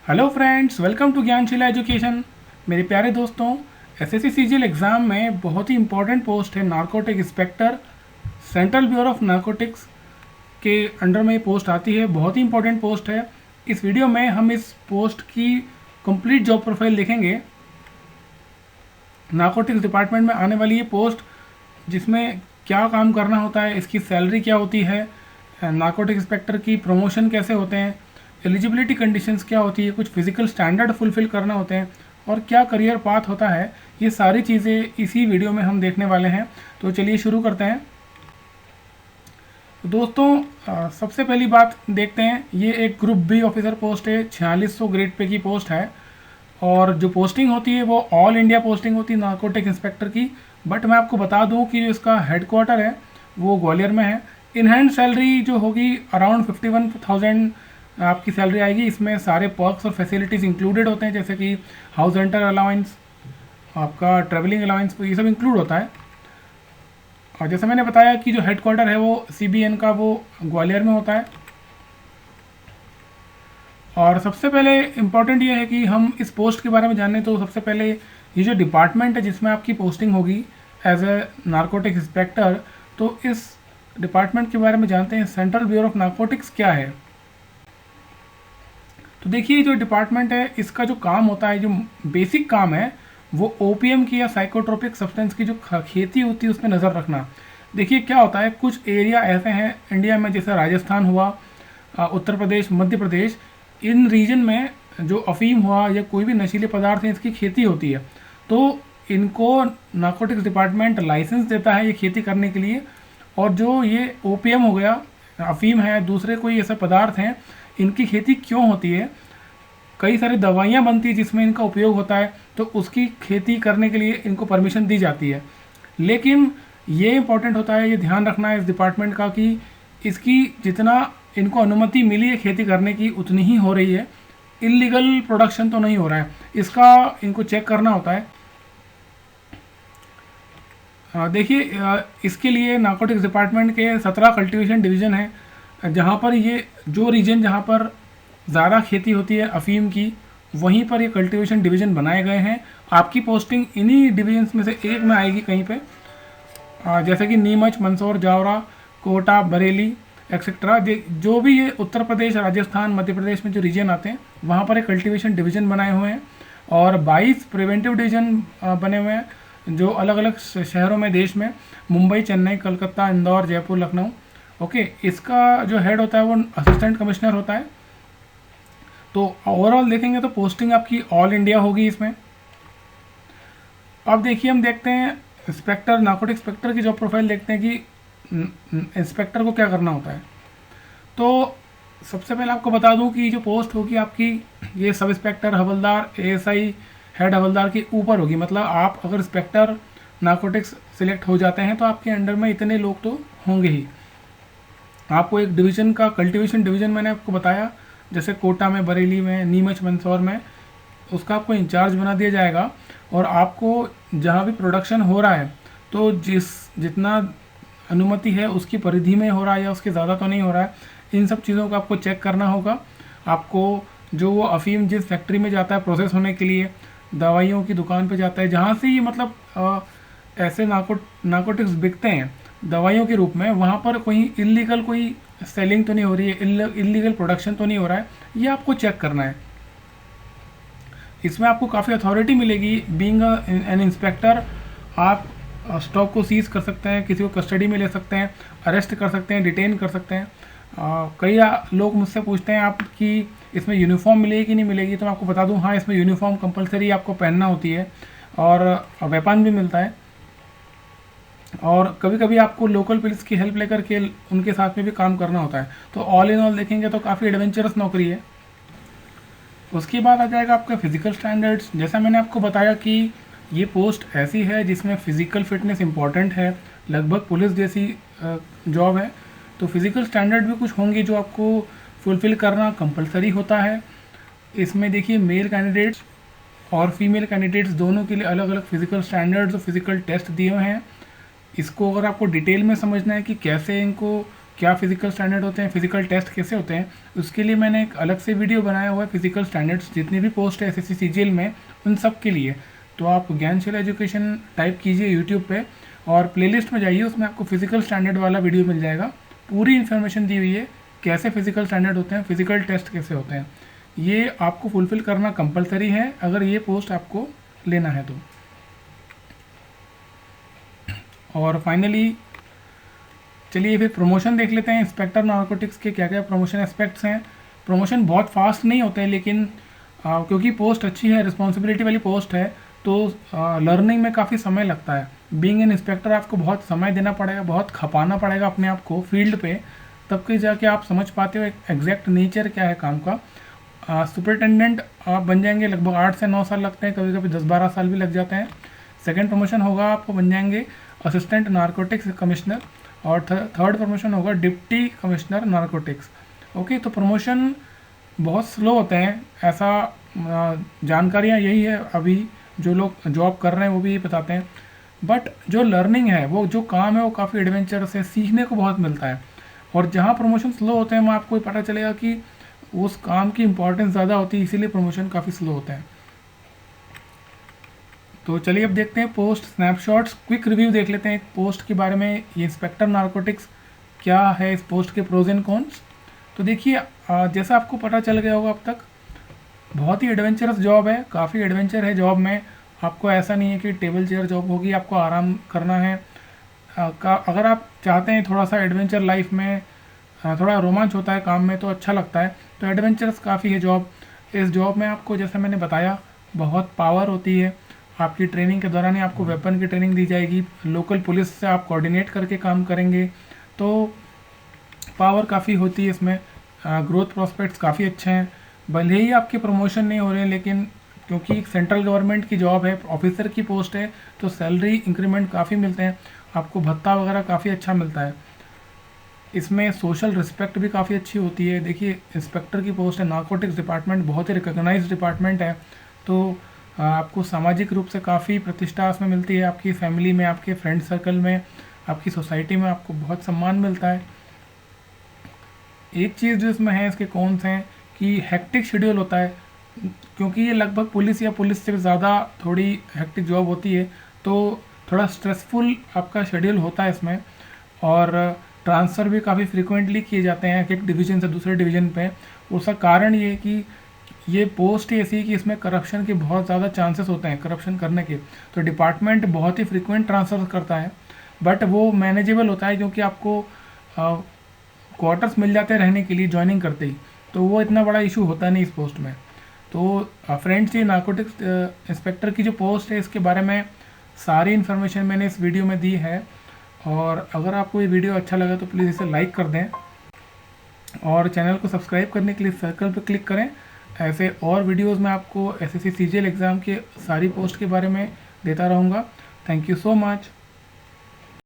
Hello friends, welcome to Gyanshila education. मेरे प्यारे दोस्तों, एसएससी सीजीएल एग्ज़ाम में बहुत ही इंपॉर्टेंट पोस्ट है narcotic inspector. Central bureau of narcotics के अंडर में ये पोस्ट आती है, बहुत ही इंपॉर्टेंट पोस्ट है। इस वीडियो में हम इस पोस्ट की कंप्लीट जॉब प्रोफाइल देखेंगे। नारकोटिक्स डिपार्टमेंट में आने वाली ये पोस्ट, जिसमें क्या काम करना होता है, इसकी सैलरी क्या होती है, नारकोटिक इंस्पेक्टर की प्रमोशन कैसे होते हैं, एलिजिबिलिटी कंडीशंस क्या होती है, कुछ फिजिकल स्टैंडर्ड फुलफिल करना होते हैं और क्या करियर पाथ होता है, ये सारी चीज़ें इसी वीडियो में हम देखने वाले हैं। तो चलिए शुरू करते हैं। दोस्तों, सबसे पहली बात देखते हैं, ये एक ग्रुप बी ऑफिसर पोस्ट है, 4600 ग्रेड पे की पोस्ट है और जो पोस्टिंग होती है वो ऑल इंडिया पोस्टिंग होती है नारकोटिक इंस्पेक्टर की। बट मैं आपको बता दूं कि जो इसका हेडक्वार्टर है वो ग्वालियर में है। इन हैंड सैलरी जो होगी अराउंड 51,000 आपकी सैलरी आएगी। इसमें सारे पर्क्स और फैसिलिटीज़ इंक्लूडेड होते हैं, जैसे कि हाउस रेंटर अलाउंस, आपका ट्रैवलिंग अलाउंस, ये सब इंक्लूड होता है। और जैसे मैंने बताया कि जो हेडक्वार्टर है वो सीबीएन का वो ग्वालियर में होता है। और सबसे पहले इम्पॉर्टेंट ये है कि हम इस पोस्ट के बारे में जानें, तो सबसे पहले ये जो डिपार्टमेंट है जिसमें आपकी पोस्टिंग होगी एज ए नारकोटिक इंस्पेक्टर, तो इस डिपार्टमेंट के बारे में जानते हैं। सेंट्रल ब्यूरो ऑफ नारकोटिक्स क्या है? तो देखिए, जो डिपार्टमेंट है इसका जो काम होता है, जो बेसिक काम है, वो ओपीएम की या साइकोट्रोपिक सब्सटेंस की जो खेती होती है उस पर नज़र रखना। देखिए क्या होता है, कुछ एरिया ऐसे हैं इंडिया में, जैसे राजस्थान हुआ, उत्तर प्रदेश, मध्य प्रदेश, इन रीजन में जो अफीम हुआ या कोई भी नशीले पदार्थ है इसकी खेती होती है। तो इनको नारकोटिक्स डिपार्टमेंट लाइसेंस देता है ये खेती करने के लिए। और जो ये ओपीएम हो गया, अफीम है, दूसरे कोई ऐसे पदार्थ हैं, इनकी खेती क्यों होती है, कई सारी दवाइयाँ बनती है जिसमें इनका उपयोग होता है, तो उसकी खेती करने के लिए इनको परमिशन दी जाती है। लेकिन ये इंपॉर्टेंट होता है, ये ध्यान रखना है इस डिपार्टमेंट का कि इसकी जितना इनको अनुमति मिली है खेती करने की उतनी ही हो रही है, इलीगल प्रोडक्शन तो नहीं हो रहा है, इसका इनको चेक करना होता है। देखिए, इसके लिए नारकोटिक्स डिपार्टमेंट के 17 कल्टीवेशन डिवीज़न है, जहाँ पर ये जो रीजन जहाँ पर ज़्यादा खेती होती है अफीम की, वहीं पर ये कल्टीवेशन डिवीज़न बनाए गए हैं। आपकी पोस्टिंग इन्हीं डिवीजन्स में से एक में आएगी कहीं पे, जैसे कि नीमच, मंदसौर, जावरा, कोटा, बरेली एक्सेट्रा। जो भी ये उत्तर प्रदेश, राजस्थान, मध्य प्रदेश में जो रीजन आते हैं वहाँ पर एक कल्टीवेशन डिवीज़न बनाए हुए हैं और 22 प्रिवेंटिव डिवीज़न बने हुए हैं जो अलग अलग शहरों में देश में, मुंबई, चेन्नई, कलकत्ता, इंदौर, जयपुर, लखनऊ। ओके, इसका जो हेड होता है वो असिस्टेंट कमिश्नर होता है। तो ओवरऑल देखेंगे तो पोस्टिंग आपकी ऑल इंडिया होगी इसमें। अब देखिए, हम देखते हैं इंस्पेक्टर, नारकोटिक इंस्पेक्टर की जॉब प्रोफाइल देखते हैं कि इंस्पेक्टर को क्या करना होता है। तो सबसे पहले आपको बता दूं कि जो पोस्ट होगी आपकी, ये सब इंस्पेक्टर, हवलदार, एएसआई, हेड हवलदार के ऊपर होगी। मतलब आप अगर इंस्पेक्टर नारकोटिक्स सिलेक्ट हो जाते हैं तो आपके अंडर में इतने लोग तो होंगे ही। आपको एक डिवीज़न का कल्टीवेशन डिवीज़न मैंने आपको बताया, जैसे कोटा में, बरेली में, नीमच, मंदसौर में, उसका आपको इंचार्ज बना दिया जाएगा। और आपको जहाँ भी प्रोडक्शन हो रहा है, तो जितना अनुमति है उसकी परिधि में हो रहा है या उसके ज़्यादा तो नहीं हो रहा है, इन सब चीज़ों का आपको चेक करना होगा। आपको जो वो अफीम जिस फैक्ट्री में जाता है प्रोसेस होने के लिए, दवाइयों की दुकान पे जाता है, जहाँ से ये मतलब ऐसे नारकोटिक्स बिकते हैं दवाइयों के रूप में, वहाँ पर कोई इलीगल कोई सेलिंग तो नहीं हो रही है, इलीगल प्रोडक्शन तो नहीं हो रहा है, ये आपको चेक करना है। इसमें आपको काफ़ी अथॉरिटी मिलेगी। बीइंग एन इंस्पेक्टर, आप स्टॉक को सीज कर सकते हैं, किसी को कस्टडी में ले सकते हैं, अरेस्ट कर सकते हैं, डिटेन कर सकते हैं। कई लोग मुझसे पूछते हैं आप कि इसमें यूनिफॉर्म मिलेगी कि नहीं मिलेगी, तो मैं आपको बता दूं, हाँ, इसमें यूनिफॉर्म कंपलसरी आपको पहनना होती है और वेपन भी मिलता है। और कभी कभी आपको लोकल पुलिस की हेल्प लेकर के उनके साथ में भी काम करना होता है। तो ऑल इन ऑल देखेंगे तो काफ़ी एडवेंचरस नौकरी है। उसके बाद आ जाएगा आपका फिजिकल स्टैंडर्ड्स। जैसा मैंने आपको बताया कि ये पोस्ट ऐसी है जिसमें फ़िज़िकल फिटनेस इंपॉर्टेंट है, लगभग पुलिस जैसी जॉब है। तो फिज़िकल स्टैंडर्ड भी कुछ होंगे जो आपको फुलफ़िल करना कंपलसरी होता है। इसमें देखिए, मेल कैंडिडेट्स और फीमेल कैंडिडेट्स दोनों के लिए अलग अलग फ़िज़िकल स्टैंडर्ड्स और फिज़िकल टेस्ट दिए हुए हैं। इसको अगर आपको डिटेल में समझना है कि कैसे इनको क्या फ़िज़िकल स्टैंडर्ड होते हैं, फ़िज़िकल टेस्ट कैसे होते हैं, उसके लिए मैंने एक अलग से वीडियो बनाया हुआ है। फ़िज़िकल स्टैंडर्ड्स जितनी भी पोस्ट है एसएससी सीजीएल में, उन सब के लिए। तो आप ज्ञानशील एजुकेशन टाइप कीजिए यूट्यूब पे और प्लेलिस्ट में जाइए, उसमें आपको फ़िज़िकल स्टैंडर्ड वाला वीडियो मिल जाएगा। पूरी इन्फॉर्मेशन दी हुई है, कैसे फ़िज़िकल स्टैंडर्ड होते हैं, फ़िज़िकल टेस्ट कैसे होते हैं। ये आपको फुलफ़िल करना कंपलसरी है अगर ये पोस्ट आपको लेना है तो। और फाइनली चलिए फिर प्रमोशन देख लेते हैं। इंस्पेक्टर नारकोटिक्स के क्या क्या प्रमोशन एस्पेक्ट्स हैं। प्रमोशन बहुत फास्ट नहीं होते हैं, लेकिन क्योंकि पोस्ट अच्छी है, रिस्पॉन्सिबिलिटी वाली पोस्ट है, तो लर्निंग में काफ़ी समय लगता है। बीइंग एन इंस्पेक्टर आपको बहुत समय देना पड़ेगा, बहुत खपाना पड़ेगा अपने आप को फील्ड पे, तब के जाके आप समझ पाते हो एग्जैक्ट नेचर क्या है काम का। सुपरिटेंडेंट आप बन जाएंगे, लगभग 8 से 9 साल लगते हैं, कभी कभी 10-12 साल भी लग जाते हैं। सेकेंड प्रमोशन होगा, आपको बन जाएंगे असिस्टेंट नारकोटिक्स कमिश्नर, और थर्ड प्रमोशन होगा डिप्टी कमिश्नर नारकोटिक्स। ओके, तो प्रमोशन बहुत स्लो होते हैं, ऐसा जानकारियाँ यही है अभी जो लोग जॉब कर रहे हैं वो भी यही बताते हैं। बट जो लर्निंग है, वो जो काम है, वो काफ़ी एडवेंचरस है, सीखने को बहुत मिलता है। और जहाँ प्रमोशन स्लो होते हैं वहाँ आपको पता चलेगा कि उस काम की इम्पोर्टेंस ज़्यादा होती है, इसीलिए प्रमोशन काफ़ी स्लो होते हैं। तो चलिए अब देखते हैं पोस्ट स्नैपशॉट्स, क्विक रिव्यू देख लेते हैं पोस्ट के बारे में। ये इंस्पेक्टर नारकोटिक्स क्या है, इस पोस्ट के प्रोज एंड कॉन्स। तो देखिए, जैसा आपको पता चल गया होगा अब तक, बहुत ही एडवेंचरस जॉब है, काफ़ी एडवेंचर है जॉब में। आपको ऐसा नहीं है कि टेबल चेयर जॉब होगी, आपको आराम करना है। अगर आप चाहते हैं थोड़ा सा एडवेंचर लाइफ में, थोड़ा रोमांच होता है काम में तो अच्छा लगता है, तो एडवेंचरस काफ़ी है जॉब। इस जॉब में आपको, जैसे मैंने बताया, बहुत पावर होती है। आपकी ट्रेनिंग के दौरान ही आपको वेपन की ट्रेनिंग दी जाएगी, लोकल पुलिस से आप कोऑर्डिनेट करके काम करेंगे, तो पावर काफ़ी होती है इसमें। ग्रोथ प्रॉस्पेक्ट्स काफ़ी अच्छे हैं। भले ही आपके प्रमोशन नहीं हो रहे हैं, लेकिन क्योंकि सेंट्रल गवर्नमेंट की जॉब है, ऑफिसर की पोस्ट है, तो सैलरी इंक्रीमेंट काफ़ी मिलते हैं, आपको भत्ता वगैरह काफ़ी अच्छा मिलता है। इसमें सोशल रिस्पेक्ट भी काफ़ी अच्छी होती है। देखिए, इंस्पेक्टर की पोस्ट है, नारकोटिक्स डिपार्टमेंट बहुत ही रिकॉग्नाइज्ड डिपार्टमेंट है, तो आपको सामाजिक रूप से काफ़ी प्रतिष्ठा उसमें मिलती है। आपकी फैमिली में, आपके फ्रेंड सर्कल में, आपकी सोसाइटी में आपको बहुत सम्मान मिलता है। एक चीज़ जो इसमें है, इसके कौन्स हैं कि हेक्टिक शेड्यूल होता है, क्योंकि ये लगभग पुलिस या पुलिस से ज़्यादा थोड़ी हेक्टिक जॉब होती है, तो थोड़ा स्ट्रेसफुल आपका शेड्यूल होता है इसमें। और ट्रांसफ़र भी काफ़ी फ्रिक्वेंटली किए जाते हैं एक डिवीज़न से दूसरे डिवीज़न पे। उसका कारण ये है कि ये पोस्ट ही ऐसी है कि इसमें करप्शन के बहुत ज़्यादा चांसेस होते हैं, करप्शन करने के, तो डिपार्टमेंट बहुत ही फ्रिक्वेंट ट्रांसफ़र करता है। बट वो मैनेजेबल होता है, क्योंकि आपको क्वार्टर्स मिल जाते हैं रहने के लिए ज्वाइनिंग करते ही, तो वो इतना बड़ा इशू होता नहीं इस पोस्ट में। तो फ्रेंड्स, ये नारकोटिक्स इंस्पेक्टर की जो पोस्ट है, इसके बारे में सारी इन्फॉर्मेशन मैंने इस वीडियो में दी है। और अगर आपको ये वीडियो अच्छा लगा तो प्लीज़ इसे लाइक कर दें, और चैनल को सब्सक्राइब करने के लिए सर्कल पर क्लिक करें। ऐसे और वीडियोस में आपको एसएससी सीजीएल एग्ज़ाम के सारी पोस्ट के बारे में देता रहूँगा। Thank you so much.